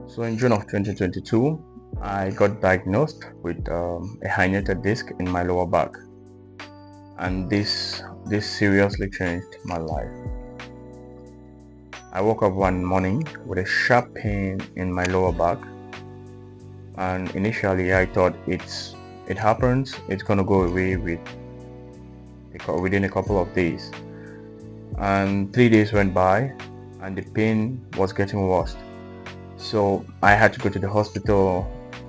So in June of 2022, I got diagnosed with a herniated disc in my lower back, and this seriously changed my life. I woke up one morning with a sharp pain in my lower back, and initially I thought it happens, it's gonna go away within a couple of days. And 3 days went by, and the pain was getting worse. So I had to go to the hospital.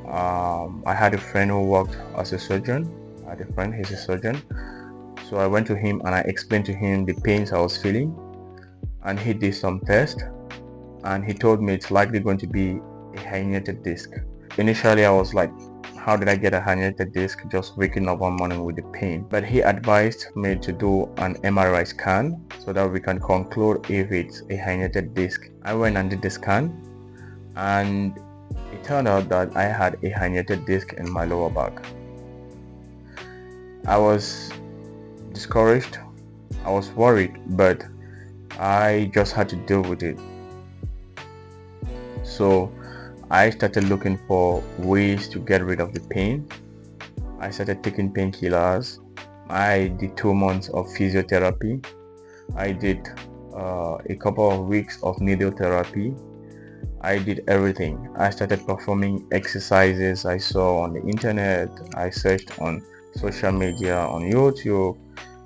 I had a friend who worked as a surgeon. I had a friend, he's a surgeon. So I went to him and I explained to him the pains I was feeling, and he did some tests, and he told me it's likely going to be a herniated disc. Initially I was like, how did I get a herniated disc just waking up one morning with the pain? But he advised me to do an MRI scan so that we can conclude if it's a herniated disc. I went and did the scan, and it turned out that I had a herniated disc in my lower back. I was discouraged, I was worried, but I just had to deal with it. So I started looking for ways to get rid of the pain. I started taking painkillers. I did 2 months of physiotherapy. I did a couple of weeks of needle therapy. I did everything. I started performing exercises I saw on the internet. I searched on social media, on YouTube,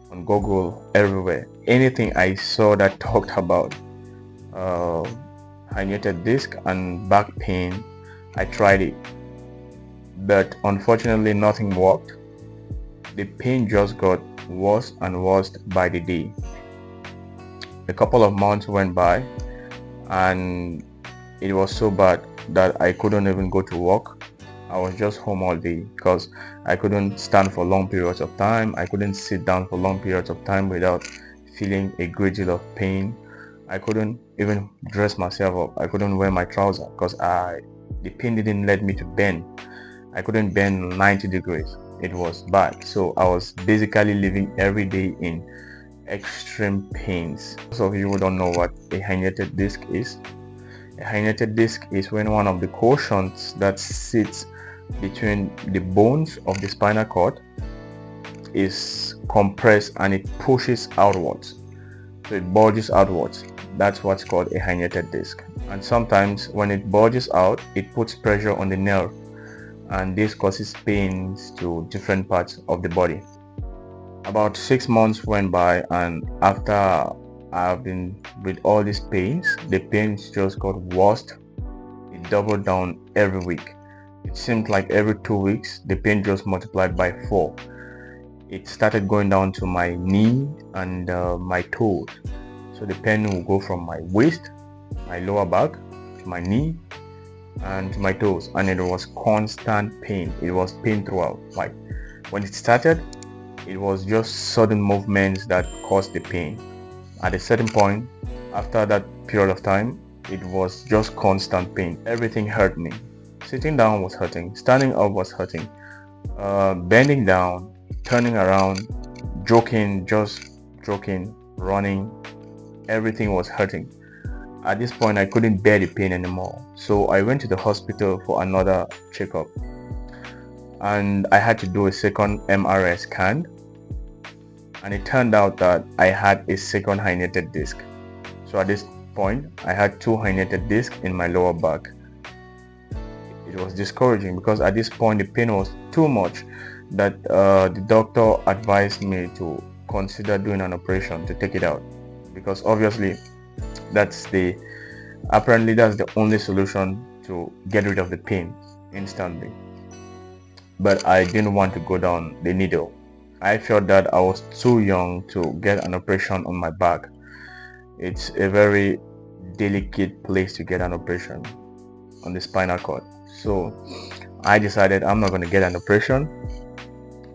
on Google, everywhere. Anything I saw that talked about herniated disc and back pain, I tried it. But unfortunately, nothing worked. The pain just got worse and worse by the day. A couple of months went by, and it was so bad that I couldn't even go to work. I was just home all day because I couldn't stand for long periods of time. I couldn't sit down for long periods of time without feeling a great deal of pain. I couldn't even dress myself up. I couldn't wear my trousers because the pain didn't let me to bend. I couldn't bend 90 degrees. It was bad. So I was basically living every day in extreme pains. Most of you who don't know what a herniated disc is. A herniated disc is when one of the cushions that sits between the bones of the spinal cord is compressed and it pushes outwards. So it bulges outwards. That's what's called a herniated disc. And sometimes when it bulges out, it puts pressure on the nerve, and this causes pains to different parts of the body. About 6 months went by, and after I've been with all these pains, the pains just got worse. It doubled down every week. It seemed like every 2 weeks the pain just multiplied by 4. It started going down to my knee and my toes. So the pain will go from my waist, my lower back, to my knee and my toes, and it was constant pain. It was pain throughout. Like when it started, it was just sudden movements that caused the pain. At a certain point, after that period of time, it was just constant pain. Everything hurt me. Sitting down was hurting, standing up was hurting, bending down, turning around, just joking, running, everything was hurting. At this point, I couldn't bear the pain anymore. So I went to the hospital for another checkup, and I had to do a second MRI scan, and it turned out that I had a second herniated disc. So at this point, I had 2 herniated discs in my lower back. It was discouraging because at this point the pain was too much that the doctor advised me to consider doing an operation to take it out, because obviously apparently that's the only solution to get rid of the pain instantly. But I didn't want to go down the needle. I felt that I was too young to get an operation on my back. It's a very delicate place to get an operation on the spinal cord. So I decided I'm not going to get an operation.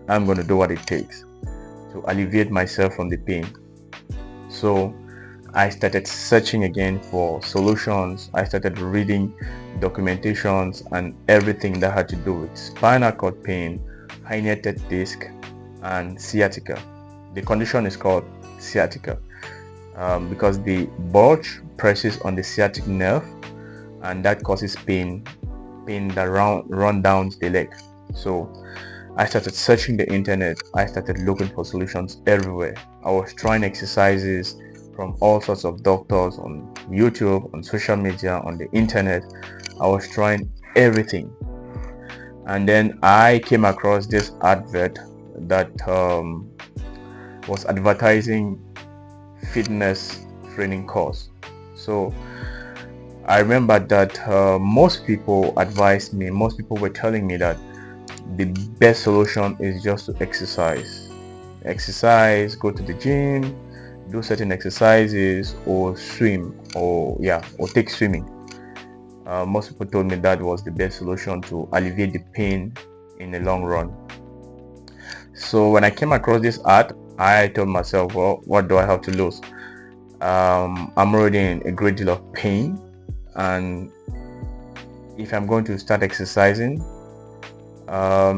I'm going to do what it takes to alleviate myself from the pain. So I started searching again for solutions. I started reading documentations and everything that had to do with spinal cord pain, herniated disc, and sciatica. The condition is called sciatica. because the bulge presses on the sciatic nerve, and that causes pain that run down the leg. So I started searching the internet. I started looking for solutions everywhere. I was trying exercises from all sorts of doctors on YouTube, on social media, on the internet. I was trying everything. And then I came across this advert that was advertising fitness training course. So I remember that most people were telling me that the best solution is just to exercise, go to the gym, do certain exercises, or swim, or take swimming. Most people told me that was the best solution to alleviate the pain in the long run. So when I came across this ad, I told myself, well, what do I have to lose? I'm already in a great deal of pain, and if I'm going to start exercising,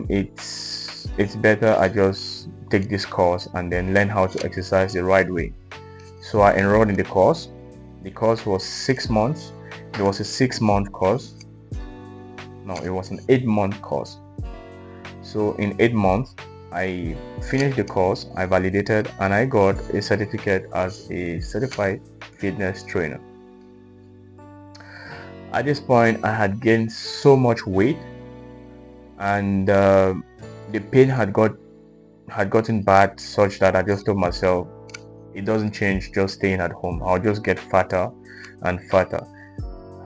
it's better I just take this course and then learn how to exercise the right way. So I enrolled in the course. The course was 6 months. It was a 6-month course. No, it was an 8-month course. So in 8 months, I finished the course, I validated, and I got a certificate as a certified fitness trainer. At this point, I had gained so much weight, and the pain had gotten bad such that I just told myself, it doesn't change just staying at home. I'll just get fatter and fatter.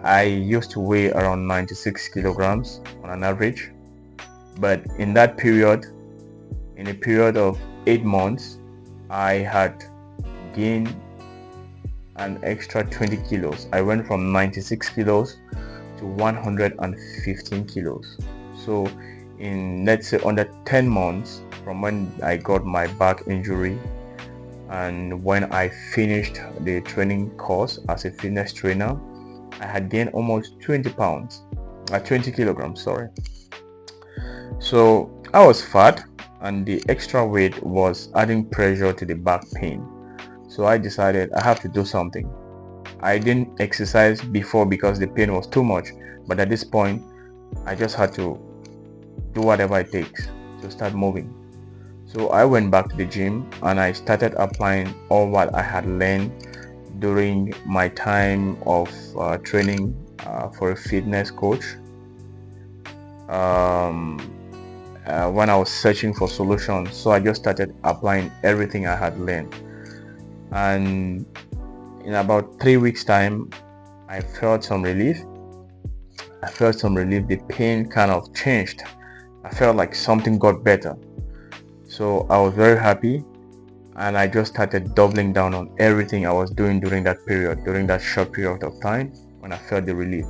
I used to weigh around 96 kilograms on an average, but in a period of 8 months, I had gained an extra 20 kilos. I went from 96 kilos to 115 kilos. So in, let's say, under 10 months from when I got my back injury and when I finished the training course as a fitness trainer, I had gained almost 20 kilograms, sorry. So I was fat, and the extra weight was adding pressure to the back pain. So I decided I have to do something. I didn't exercise before because the pain was too much, but at this point, I just had to do whatever it takes to start moving. So I went back to the gym and I started applying all what I had learned during my time of training for a fitness coach. When I was searching for solutions, so I just started applying everything I had learned. And in about 3 weeks time, I felt some relief. The pain kind of changed. I felt like something got better. So I was very happy, and I just started doubling down on everything I was doing during that short period of time when I felt the relief.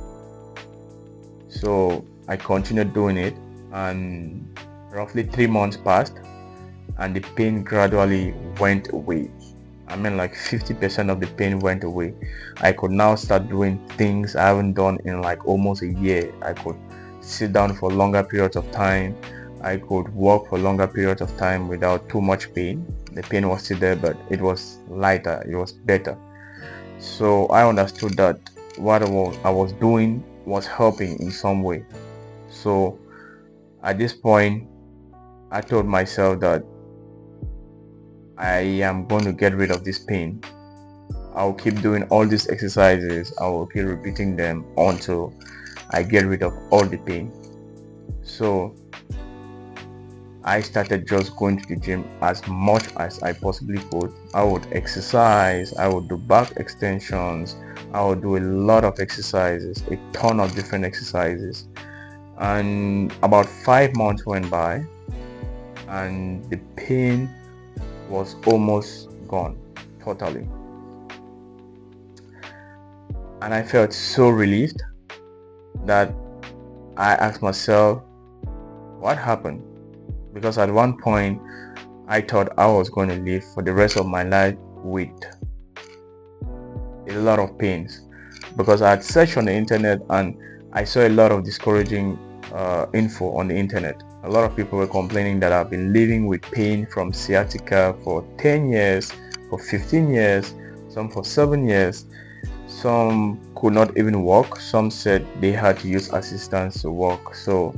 So I continued doing it, and roughly 3 months passed, and the pain gradually went away. I mean, like 50% of the pain went away. I could now start doing things I haven't done in like almost a year. I could sit down for longer periods of time. I could walk for longer periods of time without too much pain. The pain was still there, but it was lighter, it was better. So I understood that what I was doing was helping in some way. So at this point, I told myself that I am going to get rid of this pain. I'll keep doing all these exercises. I will keep repeating them until I get rid of all the pain. So I started just going to the gym as much as I possibly could. I would exercise, I would do back extensions, I would do a lot of exercises, a ton of different exercises. And about 5 months went by, and the pain was almost gone totally. And I felt so relieved that I asked myself, what happened? Because at one point I thought I was going to live for the rest of my life with a lot of pains, because I had searched on the internet and I saw a lot of discouraging info on the internet. A lot of people were complaining that I've been living with pain from sciatica for 10 years, for 15 years. some for 7 years. Some could not even walk. Some said they had to use assistance to walk. So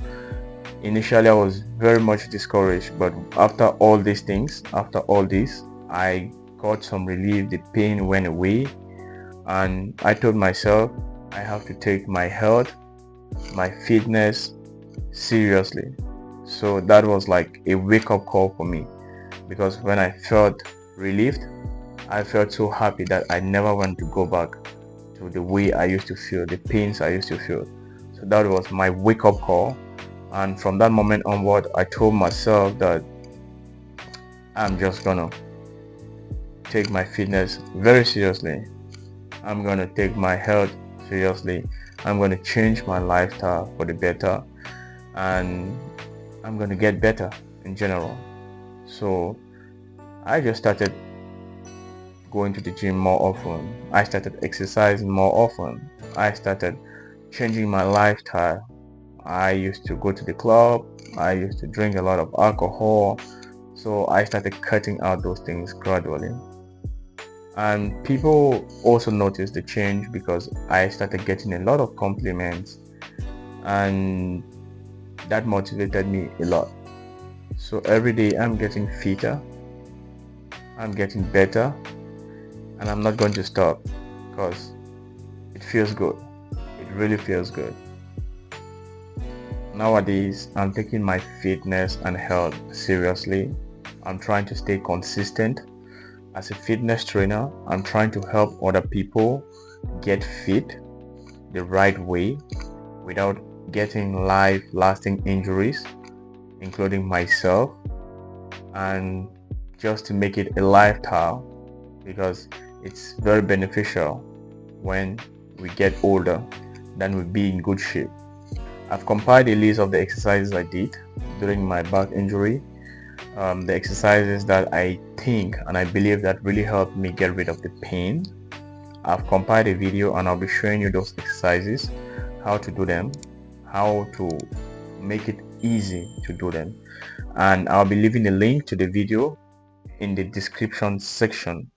initially I was very much discouraged, but after all these things, after all this, I got some relief. The pain went away, and I told myself I have to take my health, my fitness seriously. So that was like a wake-up call for me, because when I felt relieved, I felt so happy that I never want to go back to the way I used to feel, the pains I used to feel. So that was my wake-up call, and from that moment onward, I told myself that I'm just gonna take my fitness very seriously. I'm gonna take my health seriously. I'm gonna change my lifestyle for the better, and I'm gonna get better in general. So I just started going to the gym more often. I started exercising more often. I started changing my lifestyle. I used to go to the club. I used to drink a lot of alcohol. So I started cutting out those things gradually. And people also noticed the change because I started getting a lot of compliments, and that motivated me a lot. So every day I'm getting fitter, I'm getting better, and I'm not going to stop because it feels good. It really feels good. Nowadays, I'm taking my fitness and health seriously. I'm trying to stay consistent. As a fitness trainer, I'm trying to help other people get fit the right way without getting life-lasting injuries, including myself, and just to make it a lifestyle, because it's very beneficial when we get older, then we'll be in good shape. I've compiled a list of the exercises I did during my back injury, the exercises that I think and I believe that really helped me get rid of the pain. I've compiled a video and I'll be showing you those exercises, how to do them, how to make it easy to do them, and I'll be leaving a link to the video in the description section